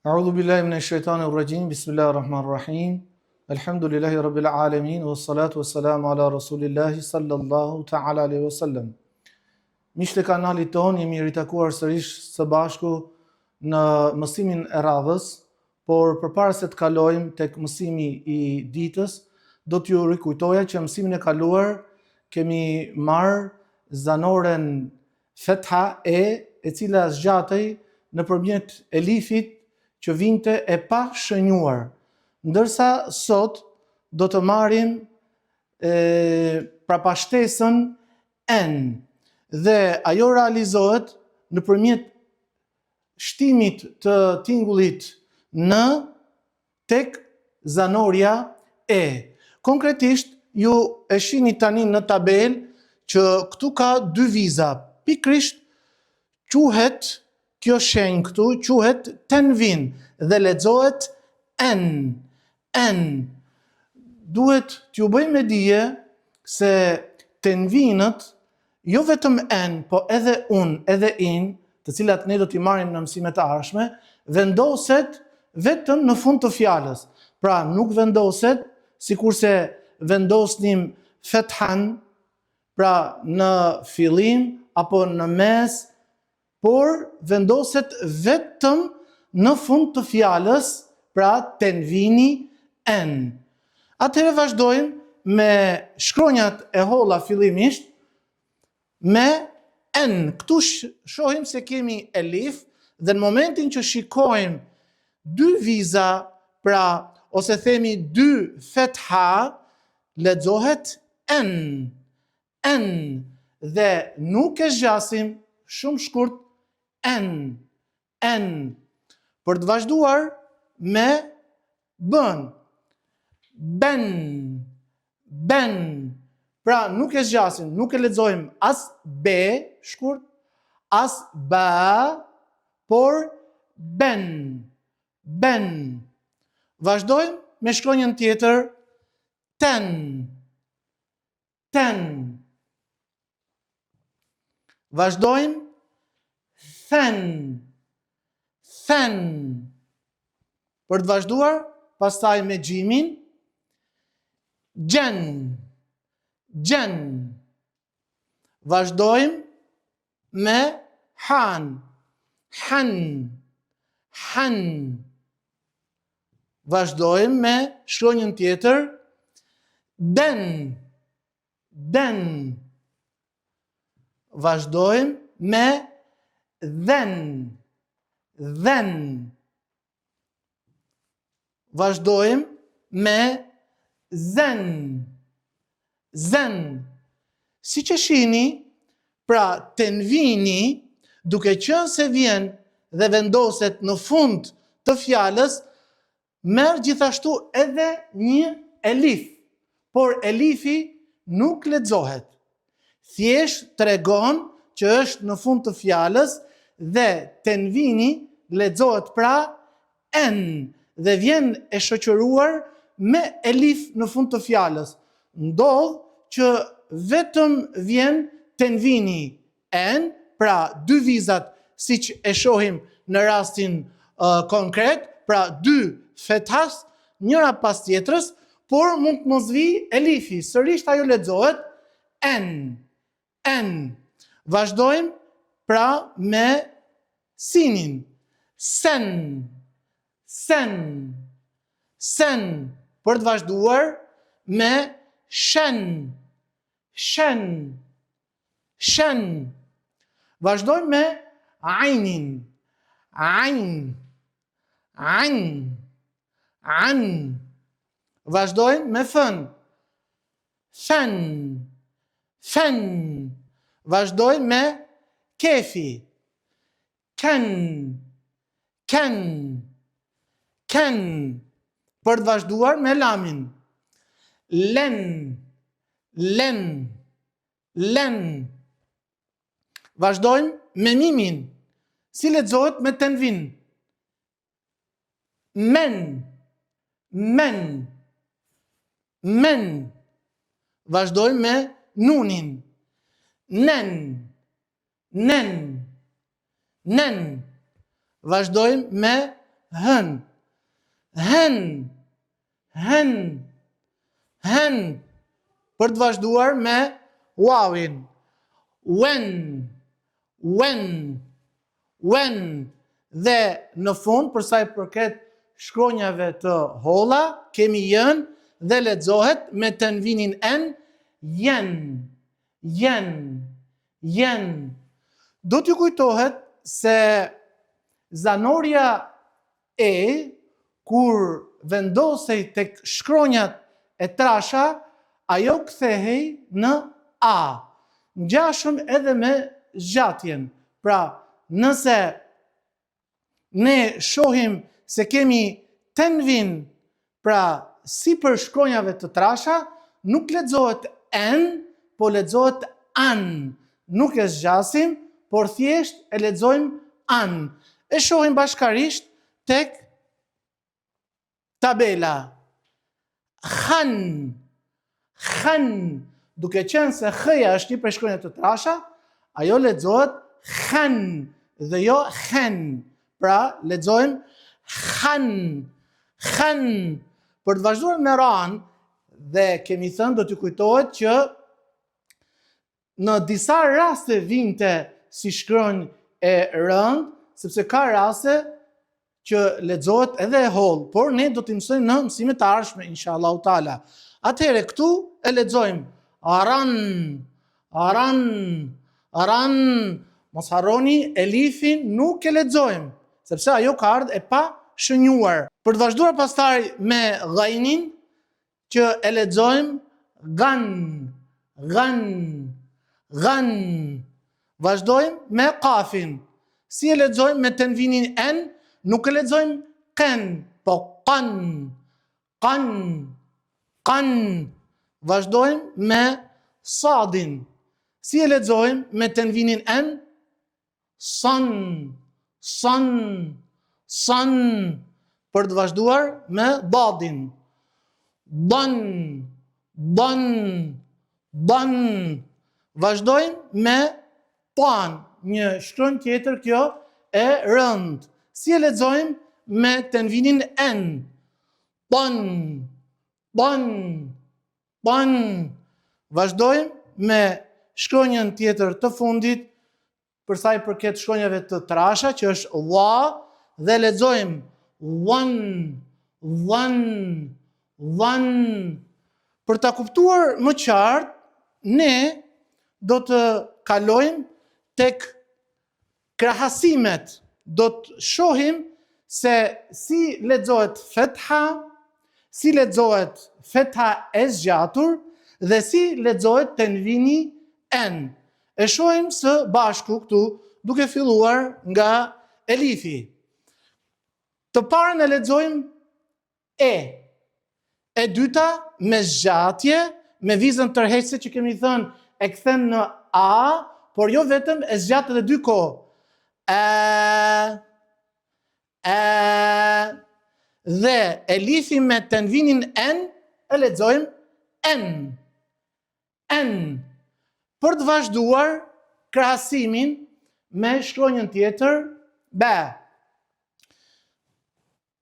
A'udhu billahi minash shaitanir rajim. Bismillahir rahmanir rahim. Alhamdulillahi rabbil alamin wassalatu wassalamu ala rasulillahi sallallahu ta'ala alaihi wasallam. Miqtë e kanalit ton, jemi ritakuar sërish së bashku në mësimin e radhës, por përpara se të kalojmë tek mësimi i ditës, do t'ju rikujtoja që mësimin e kaluar kemi marrë zanoren fetha e cila zgjatej nëpërmjet elifit që vinte e pa shënjuar. Ndërsa sot do të marrim prapashtesën en, dhe ajo realizohet nëpërmjet shtimit të tingullit në tek zanoria e. Konkretisht, ju e shihni tani në tabel që këtu ka dy viza. Pikrisht quhet kjo shenjë këtu quhet tenvin dhe lexohet en. Duhet t'ju bëjmë me dije se tenvinët, jo vetëm en, po edhe un, edhe in, të cilat ne do t'i marrim në mësimet e ardhshme, vendoset vetëm në fund të fjalës. Pra nuk vendoset sikurse vendosnim fethan, pra në fillim apo në mes, por vendoset vetëm në fund të fjalës, pra tenvini en. Atëherë vazhdojmë me shkronjat e holla fillimisht me en. Këtu shohim se kemi elif dhe në momentin që shikojmë dy viza, pra ose themi dy fetha, lexohet en. Dhe nuk e zgjasim, shumë shkurt, en. Për të vazhduar me bën. Ben. Pra nuk e zgjasim, nuk e lexojmë as be shkurt, as ba, por ben. Vazhdojmë me shkronjën tjetër, ten. Vazhdojmë, then. Për të vazhduar, pastaj me gjimin, gjen. Vazhdojmë me han. Vazhdojmë me shkronjën tjetër, den. Vazhdojmë me then. Vazhdojmë me zen. Si që shihni, pra tenvini, duke qenë se vjen dhe vendoset në fund të fjalës, merr gjithashtu edhe një elif, por elifi nuk lexohet. Thjesht tregon që është në fund të fjalës dhe tenvini lexohet pra en dhe vjen e shoqëruar me elif në fund të fjalës. Ndodh që vetëm vjen tenvini en, pra dy vizat siç e shohim në rastin konkret, pra dy fethas, njëra pas tjetrës, por mund të mos vi elifi, sërish ajo lexohet en. Vazhdojmë pra me sinin, sen. Për të vazhduar me shen. Vazhdojmë me ajnin, an. Vazhdojmë me fën, fen. Vazhdojmë me kefi, ken. Për të vazhduar me lamin, len. Vazhdojmë me mimin, si lexohet me tenvin, men. Vazhdojmë me nunin, nen. Vazhdojmë me hën, hën, hën, hën, për të vazhduar me wawin, when, dhe në fund, për sa i përket shkronjave të holla, kemi jën dhe lexohet me tanvinin en, jen, jen, jen. Do t'ju kujtohet se zanoria e, kur vendosej tek shkronjat e trasha, ajo kthehej në a. Ngjashëm edhe me zgjatjen. Pra, nëse ne shohim se kemi tanvin, pra si për shkronjave të trasha, nuk lexohet en, po lexohet an. Nuk e zgjasim, por thjesht e lexojmë an. E shohim bashkarisht tek tabela. Khan, khan, duke qenë se h-ja është një prej shkronjave të trasha, ajo lexohet khan dhe jo khen. Pra, lexojmë khan, khan. Për të vazhduar me ran, dhe kemi thënë do t'ju kujtohet që në disa raste vinte si shkronjë e rënd, sepse ka raste që lexohet edhe e holl, por ne do t'i mësojmë në mësimet e ardhshme inshallah taala. Atëherë këtu e lexojmë aran, aran, aran. Mos harroni elifin, nuk e lexojmë, sepse ajo ka ardhur e pa shënjuar. Për të vazhduar pastaj me ghainin, që e lexojmë gan, gan, gan. Vazhdojmë me kafin. Si e lexojmë me tanvinin en, nuk e lexojmë ken, po kan, kan, kan. Vazhdojmë me sadin. Si e lexojmë me tanvinin en, san, san, san. Për të vazhduar me dadin. Dan, dan, dan. Vazhdojmë me pan, një shkronjë tjetër kjo e rënd. Si e lexojmë me tanvinin en? Pan, pan, pan. Vazhdojmë me shkronjën tjetër të fundit, për sa i përket shkronjave të trasha, që është wa, dhe lexojmë one, one, one. Për ta kuptuar më qartë, ne do të kalojmë tek krahasimet. Do të shohim se si lexohet fetha, si lexohet fetha e zgjatur dhe si lexohet tanvini en. E shohim së bashku këtu, duke filluar nga elifi. Të parën e lexojmë e. E dyta me zgjatje, me vizën tërheqëse që kemi thënë e kthen në a, por jo vetëm, e zgjat edhe dy kohë. Dhe elifi me tanvinin en e lexojmë en. En. Për të vazhduar krahasimin me shkronjën tjetër ba.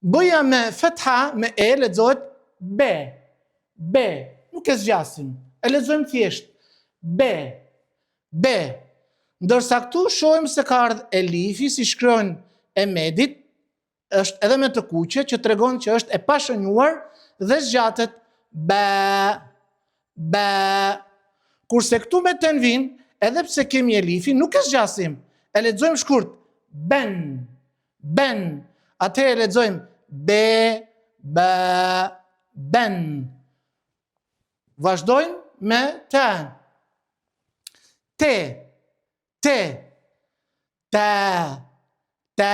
B-ja me fetha me e lexohet be. Be. Nuk e zgjasim. E lexojmë thjesht be. Be. Ndërsa këtu shohim se ka ardhur elifi si shkronjë e medit, është edhe me të kuqe që tregon që është e pashënjuar dhe zgjatet ba. Ba. Kurse këtu me tanvin, edhe pse kemi elifin, nuk e zgjasim. E lexojmë shkurt ben. Ben. Atëherë e lexojmë be, ba, ben. Vazhdojmë me ta. Te, te, ta, ta.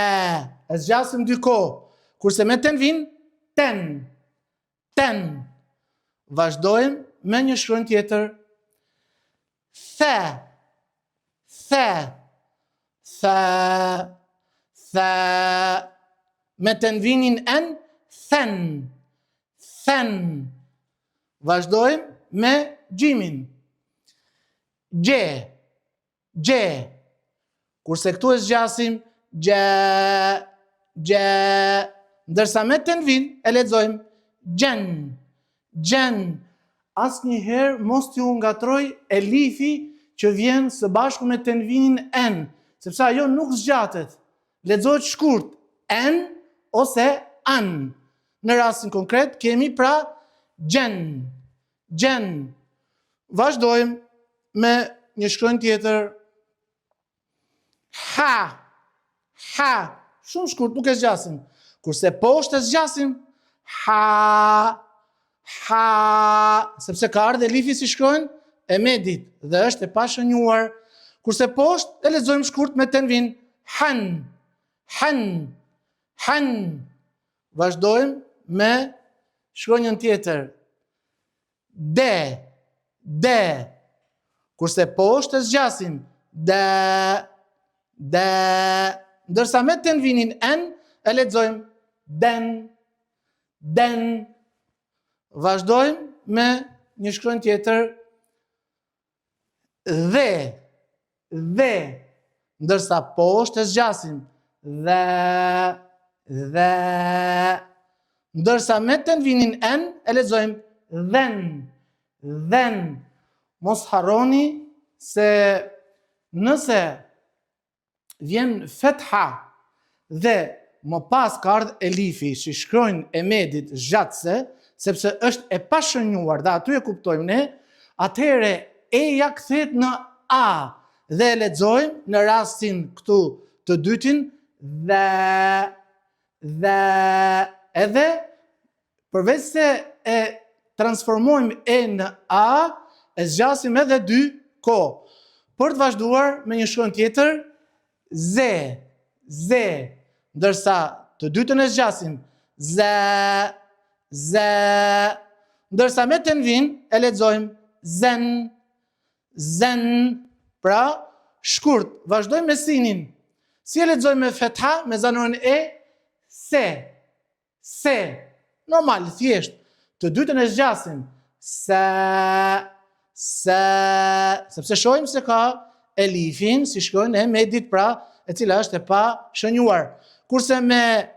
E zgjasim dy kohë. Kurse me tanvin, ten, ten. Vazhdojmë me një shkronjë tjetër. Tha, tha, tha, tha. Me tanvinin en, then, then. Vazhdojmë me gjimin. Gje, gje. Kurse këtu e zgjasim, gje, gje. ndërsa me tenvin e lexojmë gjen, gjen. Asnjëherë mos t'ju ngatroj elifi që vjen së bashku me tenvinin n, sepse ajo nuk zgjatet. Lexohet shkurt, n ose an. Në rastin konkret kemi pra gjen, gjen. Vazhdojmë me një shkronjë tjetër. Ha, ha. Shumë shkurt, nuk e zgjasim. Kurse poshtë e zgjasim. Ha, ha. Sepse ka ardhur elifi si shkronjë e medit dhe është e pashënjuar. Kurse poshtë e lexojmë shkurt me tenvin. Han, han, han. Vazhdojmë me shkronjën tjetër. De, de. Kurse poshtë e zgjasim. De, de. Ndërsa me tenvinin n e lexojmë den, den. Vazhdojmë me një shkronjë tjetër. Dhe, dhe. Ndërsa poshtë e zgjasim. Dhe, dhe. Ndërsa me tenvinin n e lexojmë dhen, dhen. Mos harroni se nëse vjen fetha dhe më pas ka ardhur elifi që shkronjë e medit zgjatëse, sepse është e pashënjuar dhe aty e kuptojmë ne, atëherë eja kthehet në a dhe e lexojmë në rastin këtu të dytin dhe, edhe përveç se e transformojmë e në a, e zgjasim edhe dy ko. Për të vazhduar me një shkronjë tjetër, ze, ze, ndërsa të dytën e zgjasim, ze, ze, ndërsa me tenvin e lexojmë zen, zen, pra shkurt. Vazhdojmë me sinin. Si e lexojmë me fetha, me zanorin e, se, se, normal, thjesht. Të dytën e zgjasim, se, sepse shohim se ka elifin si shkronjën e medit, pra e cila është e pa shënjuar. Kurse me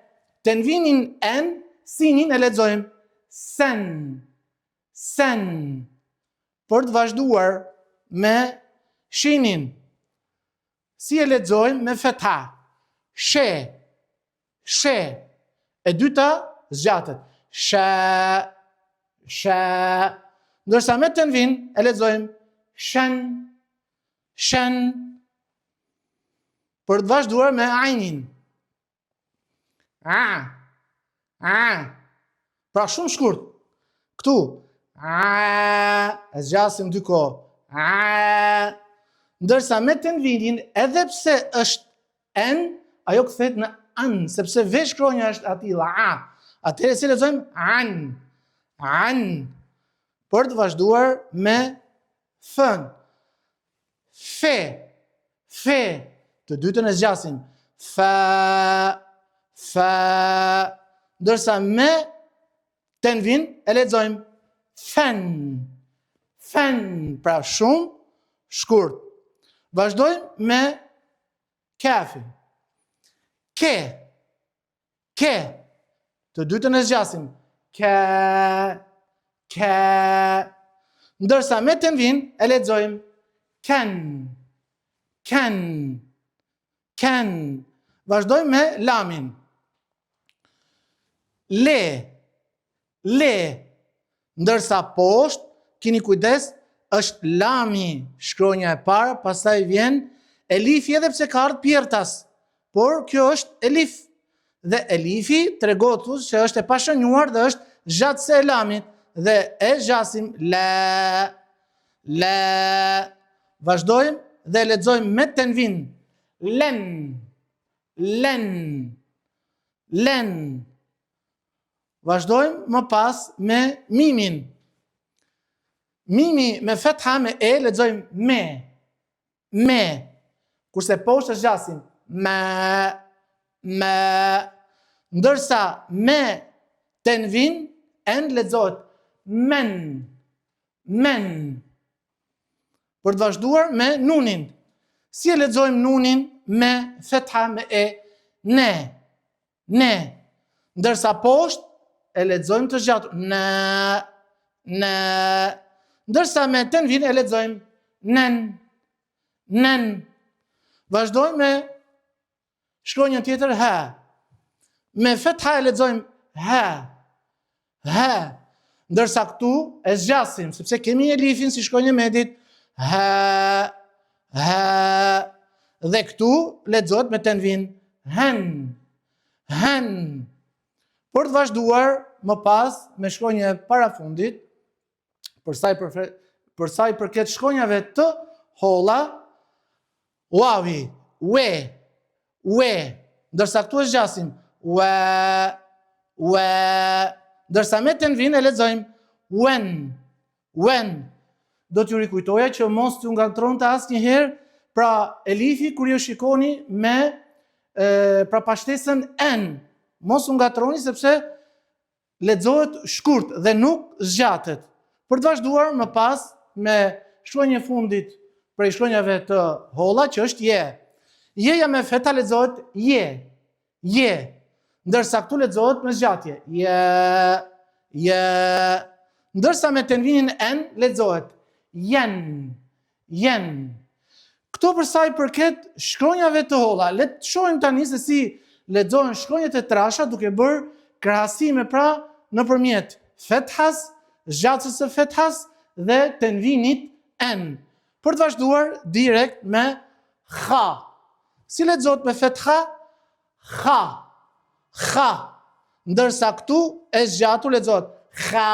tenvinin n, sinin e lexojmë sen, sen. Për të vazhduar me shinin, si e lexojmë me fetha, she, she. E dyta zgjatet, she, she. Ndërsa me tenvin e lexojmë shen, shen. Për të vazhduar me ajnin. A, pra shumë shkurt. Këtu, e zgjasim dy kohë. Ndërsa me tenvinin, edhe pse është n, ajo kthehet në an, sepse veç shkronja është atilla a. Atëherë si lexojmë an, an. Për të vazhduar me fën. Fe, fe. Të dytën e zgjasim. Fa, fa. Ndërsa me tenvin e lexojmë fen, fen. Pra shumë shkurt. Vazhdojmë me kafin. Ke, ke. Të dytën e zgjasim. Ke, ke. Ndërsa me tenvin e lexojmë ken, ken, ken. Vazhdojmë me lamin. Le, le. Ndërsa poshtë, keni kujdes, është lami shkronja e parë, pastaj vjen elifi edhe pse ka ardhur pjertas. Por kjo është elif. Dhe elifi tregon se është e pashënjuar dhe është zgjatëse e lamit. Dhe e zgjasim le, le. Vazhdojmë dhe lexojmë me tenvin. Len, len, len. Vazhdojmë më pas me mimin. Mimi me fetha me e lexojmë me, me. Kurse poshtë zgjasim me, me. Ndërsa me tenvin en lexohet men, men. Për të vazhduar me nunin. Si e lexojmë nunin me fetha me e? Ne, ne. Ndërsa poshtë e lexojmë të zgjatur. Në. Ndërsa me tenvin e lexojmë nen. Vazhdojmë me shkronjën tjetër ha. Me fetha e lexojmë ha. Ndërsa këtu e zgjasim, sepse kemi elifin si shkronjë medit. Ha. Dhe këtu lexohet me tenvin hen. Për të vazhduar më pas me shkronjë parafundit, për sa i përket shkronjave të holla, wawi, we, ndërsa këtu e zgjasim we, ndërsa me tenvin e lexojmë when. Do t'ju rikujtoja që mos t'ju ngatronte asnjëherë pra elifi kur ju shikoni me pra pashtesën n. Mos u ngatroni sepse lexohet shkurt dhe nuk zgjatet. Për të vazhduar më pas me shkronjën e fundit prej shkronjave të holla që është je. Jeja me feta lexohet je. Ndërsa këtu lexohet me zgjatje. Je. Ndërsa me tenvinin n lexohet jen. Këto për sa i përket shkronjave të holla. Le të shohim tani se si lexohen shkronjat e trasha duke bërë krahasime pra nëpërmjet fethas, zgjatjes së fethas dhe tenvinit n. Për të vazhduar direkt me kha. Si lexohet me fetha? Kha. Ndërsa këtu e zgjatur lexohet kha.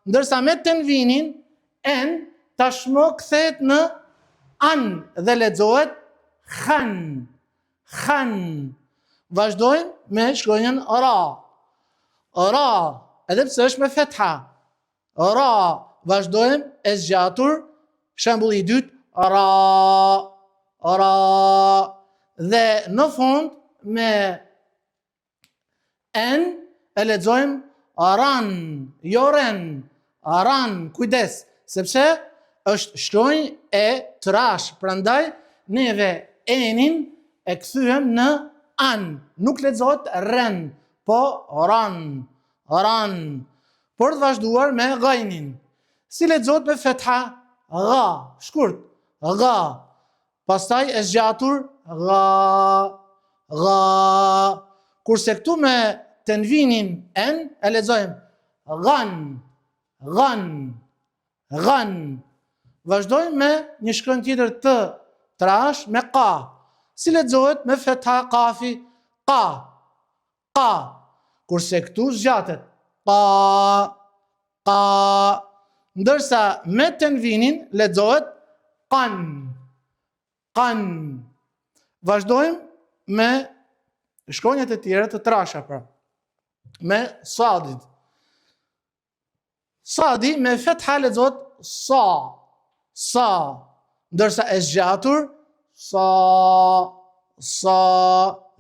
Ndërsa me tenvinin n tashmë kthehet në an dhe lexohet khan. Vazhdojmë me shkronjën ra, edhe pse është me fetha. Ra, vazhdojmë e zgjatur, shembulli i dytë, ra. Dhe në fund me n e lexojmë ran, jo ran, kujdes, sepse është shkronjë e trash, prandaj neve enin e kthyem në an. Nuk lexohet ren, po ran. Por të vazhduar me gajnin. Si lexohet me fetha? Gha, shkurt. Gha. Pastaj e zgjatur gha. Kurse këtu me tenvinin n e lexojmë ghan. Vazhdojmë me një shkronjë tjetër të trash me ka. Si lexohet me fetha kafi? Ka. Kurse këtu zgjatet. Ka. Ndërsa me tenvinin lexohet kan. Vazhdojmë me shkronjat e tjera të trasha pra. Me sadit. Sadi me fetha lexohet sa. Ndërsa e zgjatur sa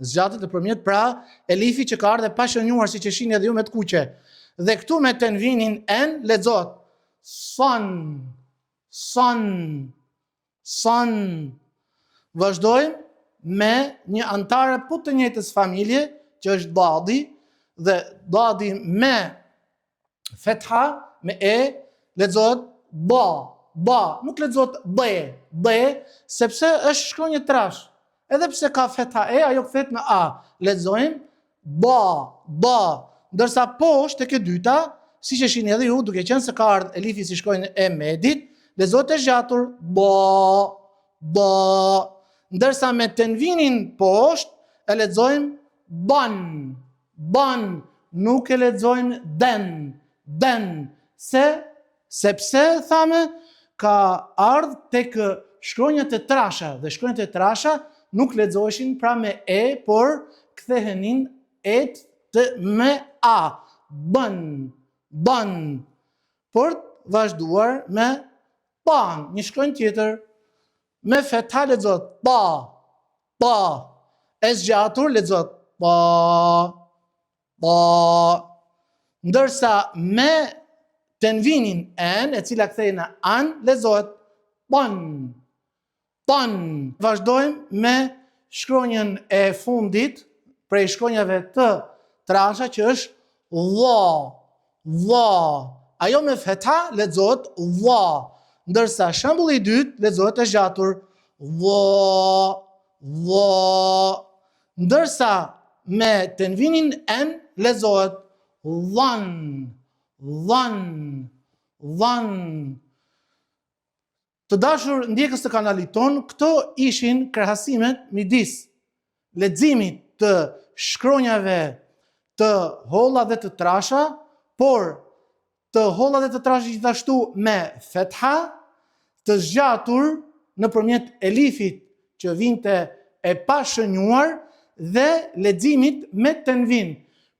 zgjatet nëpërmjet pra elifi që ka ardhe pa shënuar siç e shihni edhe ju me të kuqe. Dhe këtu me tenvinin n lexohet son. Vazhdojmë me një antare po të njëjtës familje që është dadi dhe dadi me fetha me e lexohet ba, nuk lexohet b, sepse është shkronjë trash. Edhe pse ka fetha e, ajo kthehet në a. Lexojmë ba. Ndërsa poshtë tek e dyta, siç e shihni edhe ju, duke qenë se ka ardhur elifi si shkronjë e medit, lexohet e zgjatur ba. Ndërsa me tenvinin poshtë e lexojmë ban. Nuk e lexojmë den. Sepse thame ka ardhur tek shkronjat e trasha dhe shkronjat e trasha nuk lexoheshin pra me e, por kthehenin et me a. Ban. Por vazhduar me pan, një shkronjë tjetër me fetha lexohet pa. E zgjatur lexohet pa. Ndërsa me tenvinin n, e cila kthehej në an, lexohet pan. Vazhdojmë me shkronjën e fundit prej shkronjave të trasha që është dha. Ajo me fetha lexohet dha, ndërsa shembulli i dytë lexohet e zgjatur dha. Ndërsa me tenvinin n lexohet dhan. Të dashur ndjekës të kanalit ton, këto ishin krahasimet midis leximit të shkronjave të holla dhe të trasha, por të holla dhe të trasha gjithashtu me fetha, të zgjatur nëpërmjet elifit që vinte e pashënjuar dhe leximit me tenvin.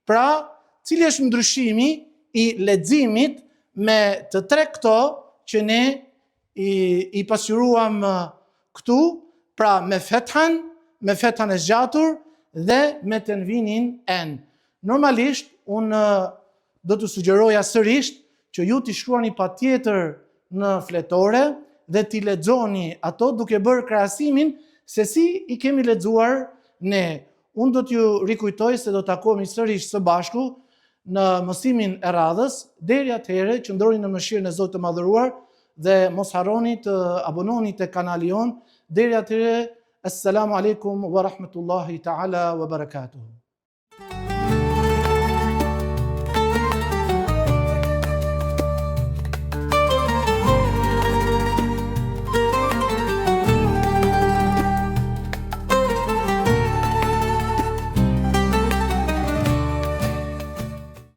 Pra, cili është ndryshimi i leximit me të tre këto që ne i pasqyruam këtu, pra me fethan e zgjatur dhe me tenvinin n. Normalisht, unë do të sugjeroja sërish që ju t'i shkruani patjetër në fletore dhe t'i lexoni ato duke bërë krahasimin se si i kemi lexuar ne. Unë do t'ju rikujtoj se do takohemi sërish së bashku në mësimin e radhës. Deri atëherë, qëndroni në mëshirën e Zotit të Madhëruar dhe mos harroni të abononi te kanali jon. Deri atëherë, assalamu alaikum wa rahmatullahi ta'ala wa barakatuhu.